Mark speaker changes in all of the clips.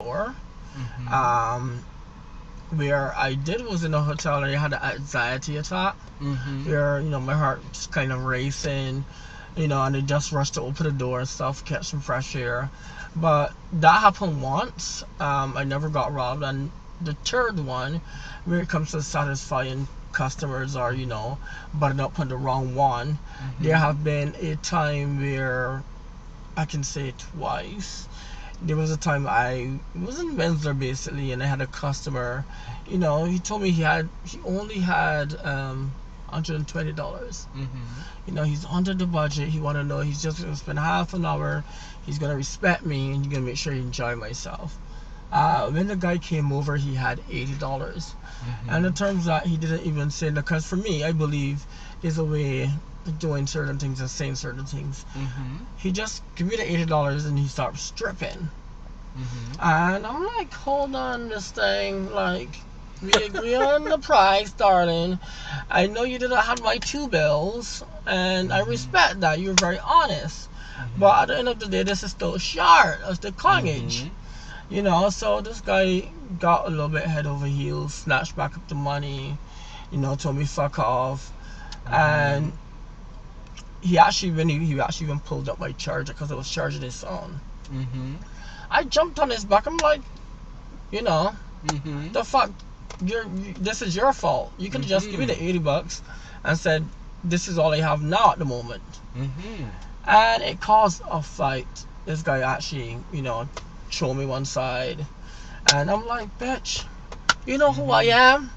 Speaker 1: before.
Speaker 2: Mm-hmm.
Speaker 1: Where I did was in a hotel and I had an anxiety attack
Speaker 2: Mm-hmm.
Speaker 1: where, my heart just kind of racing, and I just rushed to open the door and stuff, catch some fresh air. But that happened once. I never got robbed. And the third one, when it comes to satisfying customers or, button up on the wrong one, there
Speaker 2: Mm-hmm.
Speaker 1: have been a time where I can say it twice. There was a time I was in Windsor basically, and I had a customer. He told me he only had $120.
Speaker 2: Mm-hmm.
Speaker 1: He's under the budget. He want to know he's just gonna spend half an hour. He's gonna respect me, and he's gonna make sure he enjoy myself. When the guy came over, he had $80, and
Speaker 2: Mm-hmm.
Speaker 1: in terms that he didn't even say, because for me, I believe there's a way of doing certain things and saying certain things.
Speaker 2: Mm-hmm.
Speaker 1: He just give me the $80 and he starts stripping.
Speaker 2: Mm-hmm.
Speaker 1: And I'm like, hold on, this thing. Like, we agree on the price, darling. I know you didn't have my two bills, and I
Speaker 2: Mm-hmm.
Speaker 1: respect that. You're very honest. But
Speaker 2: Mm-hmm.
Speaker 1: at the end of the day, this is still short. It's the coinage.
Speaker 2: Mm-hmm.
Speaker 1: So this guy got a little bit head over heels, snatched back up the money, told me fuck off.
Speaker 2: Mm-hmm.
Speaker 1: And he actually even pulled up my charger because I was charging his phone.
Speaker 2: Mm-hmm.
Speaker 1: I jumped on his back. I'm like, you know,
Speaker 2: Mm-hmm.
Speaker 1: the fuck, this is your fault. You could just give me the $80 and said, this is all I have now at the moment.
Speaker 2: Mm-hmm.
Speaker 1: And it caused a fight. This guy actually, threw me one side. And I'm like, bitch, you know who I
Speaker 2: Mm-hmm.
Speaker 1: am?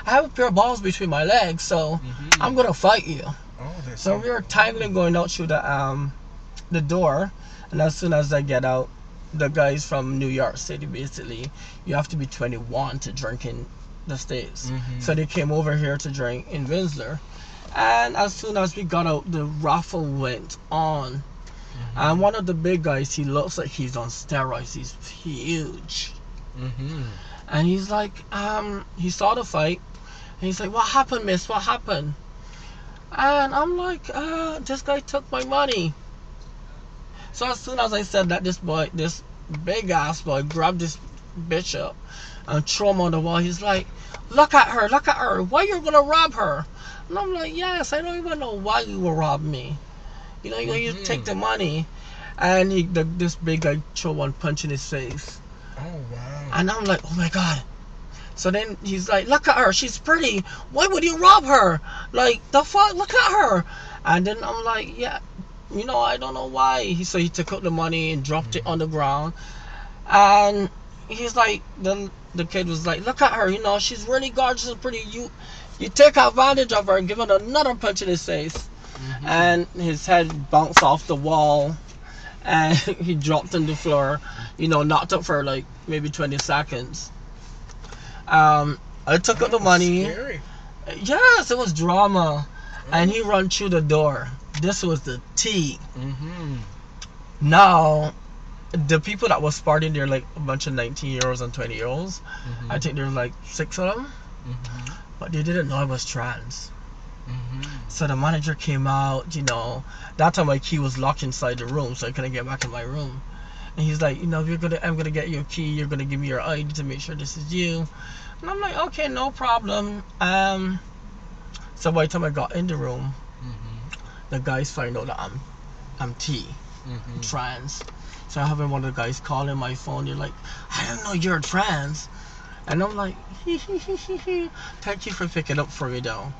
Speaker 1: I have a pair of balls between my legs, so
Speaker 2: Mm-hmm.
Speaker 1: I'm gonna fight you.
Speaker 2: Oh, that's
Speaker 1: So
Speaker 2: so
Speaker 1: we were timely
Speaker 2: funny.
Speaker 1: going out through the door, and as soon as I get out, the guys from New York City, basically, you have to be 21 to drink in the States.
Speaker 2: Mm-hmm.
Speaker 1: So they came over here to drink in Windsor. And as soon as we got out, the raffle went on. And
Speaker 2: Mm-hmm.
Speaker 1: one of the big guys, he looks like he's on steroids. He's huge.
Speaker 2: Mm-hmm.
Speaker 1: And he's like, he saw the fight. And he's like, what happened, miss? What happened? And I'm like, this guy took my money. So as soon as I said that, this big ass boy, grabbed this bitch up and threw him on the wall. He's like, look at her, look at her. Why you gonna rob her? And I'm like, yes, I don't even know why you will rob me. You take
Speaker 2: Mm-hmm.
Speaker 1: the money. And this big guy threw one punch in his face.
Speaker 2: Oh, wow.
Speaker 1: And I'm like, oh my god. So then he's like, look at her, she's pretty. Why would you rob her? Like, the fuck, look at her. And then I'm like, yeah, I don't know why. He took out the money and dropped it on the ground. And he's like, the kid was like, look at her, she's really gorgeous and pretty. You take advantage of her and give her another punch in his face.
Speaker 2: Mm-hmm.
Speaker 1: And his head bounced off the wall and he dropped on the floor, knocked up for like maybe 20 seconds. I took out
Speaker 2: That
Speaker 1: the
Speaker 2: was
Speaker 1: money.
Speaker 2: scary.
Speaker 1: Yes, it was drama. And he
Speaker 2: Oh.
Speaker 1: run through the door. This was the tea.
Speaker 2: Mm-hmm.
Speaker 1: Now, the people that was partying there, like a bunch of 19-year-olds and 20-year-olds. I
Speaker 2: Mm-hmm.
Speaker 1: think there was like 6 of them.
Speaker 2: Mm-hmm.
Speaker 1: But they didn't know I was trans.
Speaker 2: Mm-hmm.
Speaker 1: So the manager came out, that time my key was locked inside the room, so I couldn't get back in my room. And he's like, I'm gonna get your key, you're gonna give me your ID to make sure this is you. And I'm like, okay, no problem. So by the time I got in the room,
Speaker 2: Mm-hmm.
Speaker 1: the guys find out that I'm T,
Speaker 2: Mm-hmm.
Speaker 1: trans. So I have one of the guys calling my phone. They're like, I didn't know you're trans. And I'm like, thank you for picking up for me though.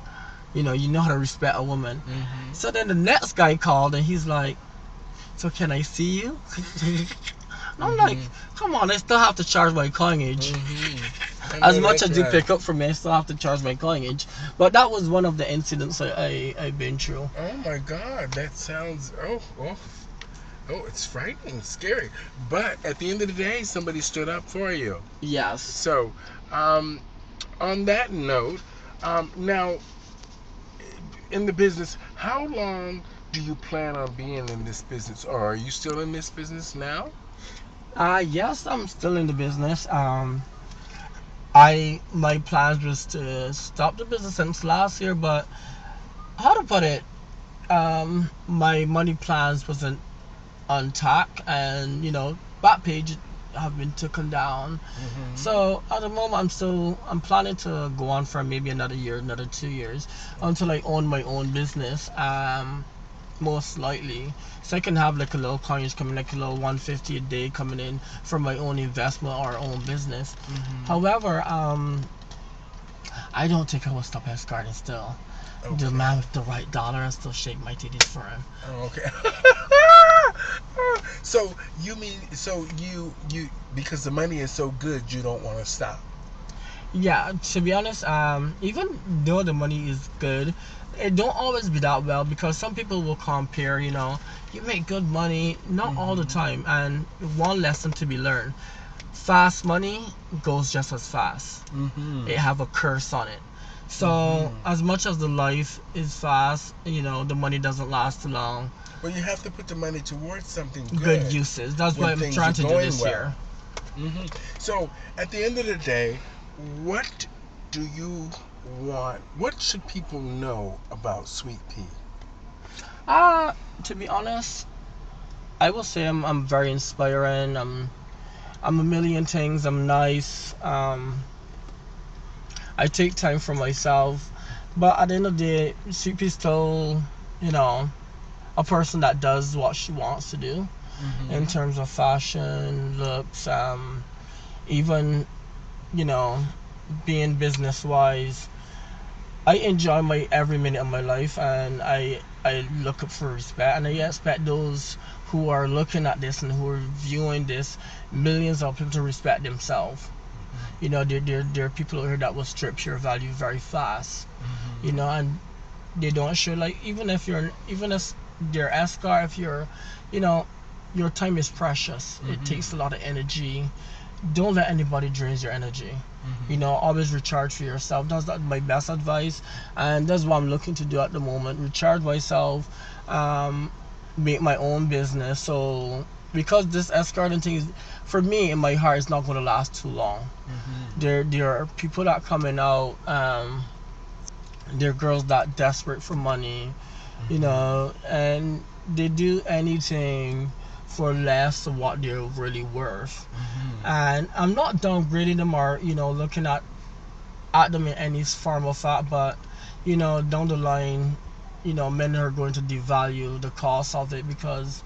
Speaker 1: You know how to respect a woman.
Speaker 2: Mm-hmm.
Speaker 1: So then the next guy called and he's like, so can I see you? And I'm like,
Speaker 2: Mm-hmm.
Speaker 1: come on, I still have to charge my coinage.
Speaker 2: Mm-hmm. I
Speaker 1: As
Speaker 2: know
Speaker 1: much
Speaker 2: that's
Speaker 1: as you
Speaker 2: right.
Speaker 1: pick up for me, I still have to charge my coinage. But that was one of the incidents I've been through.
Speaker 2: Oh my God, that sounds it's frightening, scary. But at the end of the day, somebody stood up for you.
Speaker 1: Yes.
Speaker 2: So, on that note, now in the business, how long do you plan on being in this business, or are you still in this business now?
Speaker 1: Yes, I'm still in the business. My plans was to stop the business since last year, but how to put it, my money plans wasn't on track, and Backpage have been taken down.
Speaker 2: Mm-hmm.
Speaker 1: So at the moment, I'm planning to go on for maybe another year, another 2 years, until I own my own business. Most likely, so I can have like a little coins coming, like a little 150 a day coming in from my own investment or own business.
Speaker 2: Mm-hmm.
Speaker 1: However, I don't think I will stop escorting still. The
Speaker 2: Okay.
Speaker 1: man with the right dollar and still shake my titties for him.
Speaker 2: Oh, okay. So you mean so you because the money is so good you don't want to stop.
Speaker 1: Yeah, to be honest, even though the money is good, it don't always be that well because some people will compare. You make good money, not all the
Speaker 2: Mm-hmm.
Speaker 1: time. And one lesson to be learned: fast money goes just as fast.
Speaker 2: Mm-hmm.
Speaker 1: It have a curse on it. So
Speaker 2: Mm-hmm.
Speaker 1: as much as the life is fast, the money doesn't last too long.
Speaker 2: Well, you have to put the money towards something
Speaker 1: Good
Speaker 2: good
Speaker 1: uses. That's
Speaker 2: when
Speaker 1: what I'm
Speaker 2: things are
Speaker 1: trying to do
Speaker 2: going
Speaker 1: this
Speaker 2: well.
Speaker 1: year.
Speaker 2: Hmm. So, at the end of the day, what do you want? What should people know about Sweet Pea?
Speaker 1: Uh, to be honest, I will say I'm very inspiring. I'm a million things. I'm nice. I take time for myself, but at the end of the day, CP still, you know, a person that does what she wants to do in
Speaker 2: Mm-hmm.
Speaker 1: terms of fashion, looks, even you know, being business wise. I enjoy my every minute of my life, and I look up for respect, and I expect those who are looking at this and who are viewing this, millions of people to respect themselves. There are people out here that will strip your value very fast.
Speaker 2: Mm-hmm.
Speaker 1: And they don't show, like, even as their escort, if you're, you know, your time is precious. It takes a
Speaker 2: Mm-hmm.
Speaker 1: lot of energy. Don't let anybody drain your energy.
Speaker 2: Mm-hmm.
Speaker 1: Always recharge for yourself. That's my best advice, and that's what I'm looking to do at the moment. Recharge myself, make my own business. So because this escorting thing is, for me in my heart, it's not going to last too long.
Speaker 2: Mm-hmm.
Speaker 1: There are people that coming out. There are girls that desperate for money,
Speaker 2: Mm-hmm.
Speaker 1: and they do anything for less of what they're really worth.
Speaker 2: Mm-hmm.
Speaker 1: And I'm not downgrading them or looking at them in any form of fact, but down the line, men are going to devalue the cost of it because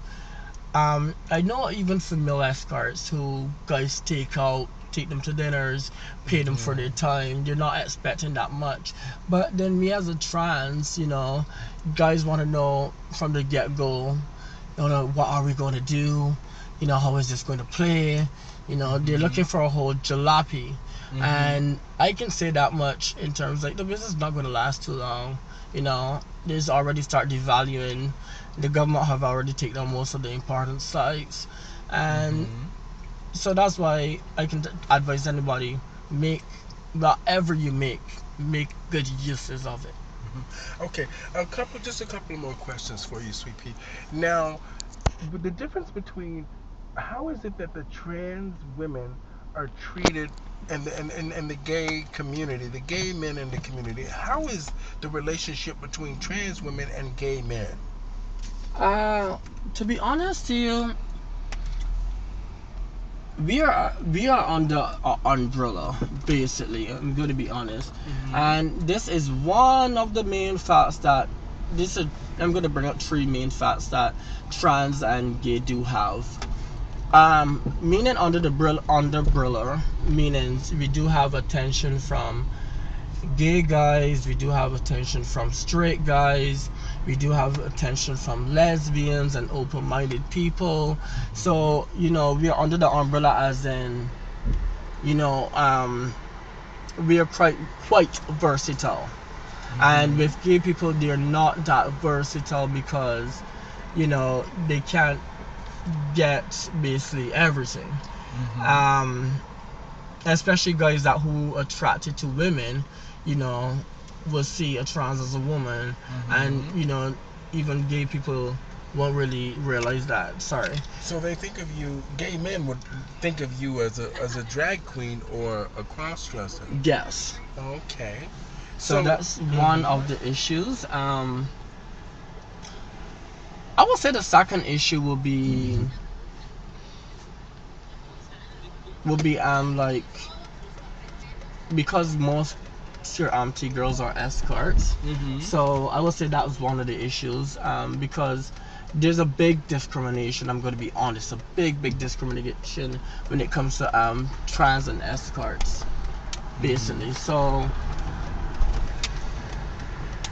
Speaker 1: I know even female escorts who guys take them to dinners, pay them for
Speaker 2: Mm-hmm.
Speaker 1: their time. They're not expecting that much. But then me as a trans, guys want to know from the get go, what are we going to do? How is this going to play? They're looking
Speaker 2: Mm-hmm.
Speaker 1: for a whole jalopy.
Speaker 2: Mm-hmm.
Speaker 1: And I can say that much in terms like the business is not going to last too long. There's already start devaluing. The government have already taken down most of the important sites, and
Speaker 2: Mm-hmm.
Speaker 1: so that's why I can advise anybody: make whatever you make good uses of it.
Speaker 2: Okay, just a couple more questions for you, Sweet Pea. Now, with the difference between how is it that the trans women are treated and the gay community, the gay men in the community, how is the relationship between trans women and gay men?
Speaker 1: Uh, to be honest to you, we are under umbrella, basically. I'm going to be honest,
Speaker 2: Mm-hmm.
Speaker 1: and this is one of the main facts that this is. I'm going to bring up three main facts that trans and gay do have. Meaning under umbrella, meaning we do have attention from gay guys, we do have attention from straight guys, we do have attention from lesbians and open-minded people. So we are under the umbrella, as in, you know um we are quite versatile. And
Speaker 2: Mm-hmm.
Speaker 1: with gay people, they're not that versatile because they can't get basically everything.
Speaker 2: Mm-hmm.
Speaker 1: um Especially guys that who attracted to women, you know, will see a trans as a woman, and
Speaker 2: Mm-hmm.
Speaker 1: even gay people won't really realize that. Sorry.
Speaker 2: So they think of you, gay men would think of you as a drag queen or a cross dresser.
Speaker 1: Yes.
Speaker 2: Okay.
Speaker 1: So
Speaker 2: So,
Speaker 1: that's one
Speaker 2: mm-hmm.
Speaker 1: of the issues. I would say the second issue will be would be like, because most your T girls are escorts,
Speaker 2: Mm-hmm.
Speaker 1: so I would say that was one of the issues, because there's a big discrimination. I'm going to be honest, a big discrimination when it comes to trans and escorts, basically. So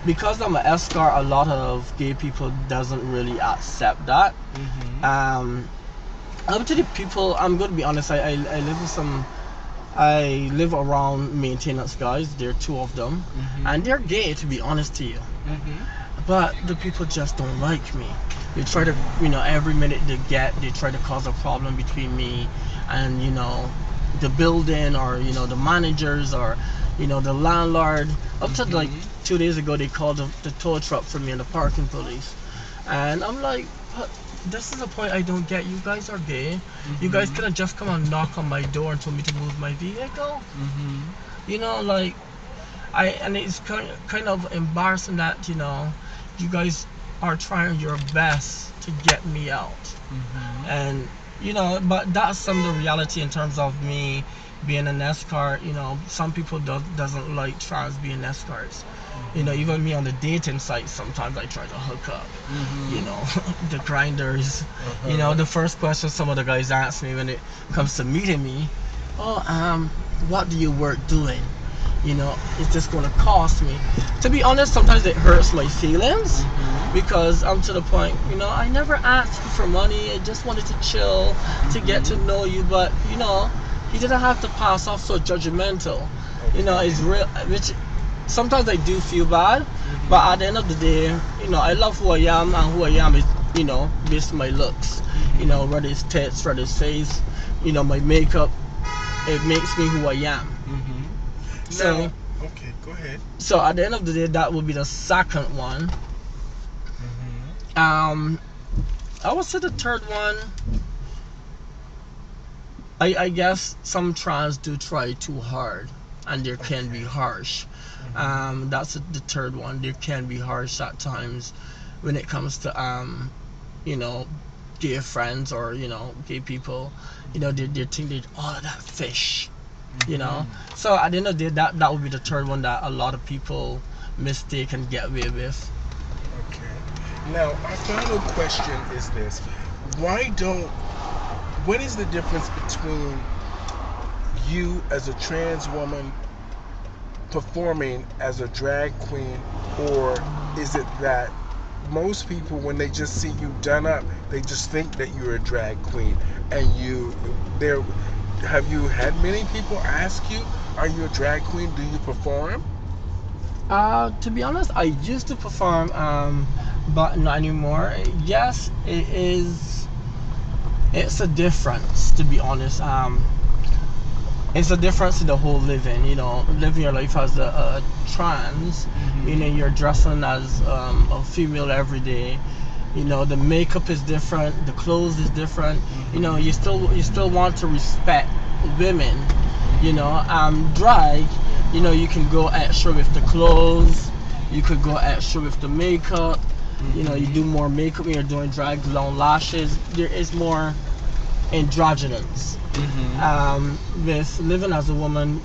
Speaker 1: because I'm an escort, a lot of gay people doesn't really accept that.
Speaker 2: Mm-hmm.
Speaker 1: Up to the people, I'm going to be honest, I live with some, I live around maintenance guys. There are two of them,
Speaker 2: Mm-hmm.
Speaker 1: and they're gay, to be honest to you.
Speaker 2: Mm-hmm.
Speaker 1: But the people just don't like me. They try to, every minute they try to cause a problem between me and, the building, or, the managers, or, the landlord. Up to like
Speaker 2: Mm-hmm.
Speaker 1: 2 days ago, they called the tow truck for me and the parking police. And I'm like, but this is the point I don't get. You guys are gay. You guys
Speaker 2: Mm-hmm.
Speaker 1: could have just come and knock on my door and told me to move my vehicle.
Speaker 2: Mm-hmm.
Speaker 1: Like, and it's kind of embarrassing that, you guys are trying your best to get me out.
Speaker 2: Mm-hmm.
Speaker 1: And, but that's some of the reality in terms of me being an escort. Some people doesn't like trans being escorts. Even me on the dating site, sometimes I try to hook up.
Speaker 2: Mm-hmm.
Speaker 1: The grinders.
Speaker 2: Uh-huh.
Speaker 1: The first question some of the guys ask me when it comes to meeting me, oh, what do you work doing? Is this going to cost me? To be honest, sometimes it hurts my feelings,
Speaker 2: Mm-hmm.
Speaker 1: because I'm to the point, I never asked you for money. I just wanted to chill, to get to
Speaker 2: Mm-hmm.
Speaker 1: know you. But, you didn't have to pass off so judgmental.
Speaker 2: Okay.
Speaker 1: It's real, which sometimes I do feel bad.
Speaker 2: Mm-hmm.
Speaker 1: But at the end of the day, I love who I am, and who I am is, based on my looks.
Speaker 2: Mm-hmm.
Speaker 1: Whether it's tits, whether it's face, my makeup, it makes me who I am.
Speaker 2: Mm-hmm.
Speaker 1: So,
Speaker 2: Now, okay, go ahead.
Speaker 1: so at the end of the day, that would be the second one.
Speaker 2: Mm-hmm.
Speaker 1: I would say the third one. I guess some trans do try too hard, and there can be
Speaker 2: Okay.
Speaker 1: harsh.
Speaker 2: Mm-hmm.
Speaker 1: That's the third one. There can be harsh at times when it comes to you know, gay friends, or gay people. They think they all of that fish. you know.
Speaker 2: Mm-hmm.
Speaker 1: So at the end of the day, that would be the third one that a lot of people mistake and get away with.
Speaker 2: Okay. Now, our final question is this: Why don't? What is the difference between you as a trans woman performing as a drag queen, or is it that most people, when they just see you done up, they just think that you're a drag queen, and there have you had many people ask you, are you a drag queen, do you perform?
Speaker 1: To be honest, I used to perform, but not anymore. Yes, it is. It's a difference, to be honest. It's a difference in the whole living. Living your life as a trans.
Speaker 2: Mm-hmm.
Speaker 1: You're dressing as a female every day. The makeup is different. The clothes is different.
Speaker 2: Mm-hmm.
Speaker 1: You still want to respect women.
Speaker 2: Mm-hmm.
Speaker 1: Drag. You can go extra with the clothes. You could go extra with the makeup. You do
Speaker 2: Mm-hmm.
Speaker 1: more makeup when you're doing drag, long lashes. There is more androgynous.
Speaker 2: Mm-hmm.
Speaker 1: With living as a woman,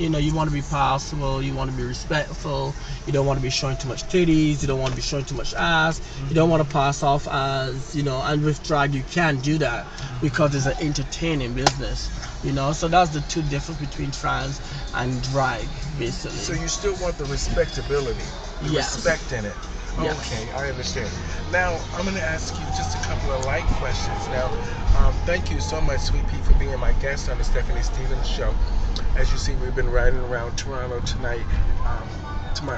Speaker 1: you want to be possible, you want to be respectful, you don't want to be showing too much titties, you don't want to be showing too much ass, you don't want to pass off as, and with drag you can do that because it's an entertaining business. So that's the two difference between trans and drag,
Speaker 2: So
Speaker 1: basically.
Speaker 2: you still want the respectability, the
Speaker 1: Yes.
Speaker 2: respect in it.
Speaker 1: Yes.
Speaker 2: Okay, I understand. Now I'm going to ask you just a couple of light questions. Now, thank you so much, Sweet Pea, for being my guest on the Stephanie Stevens Show. As you see, we've been riding around Toronto tonight.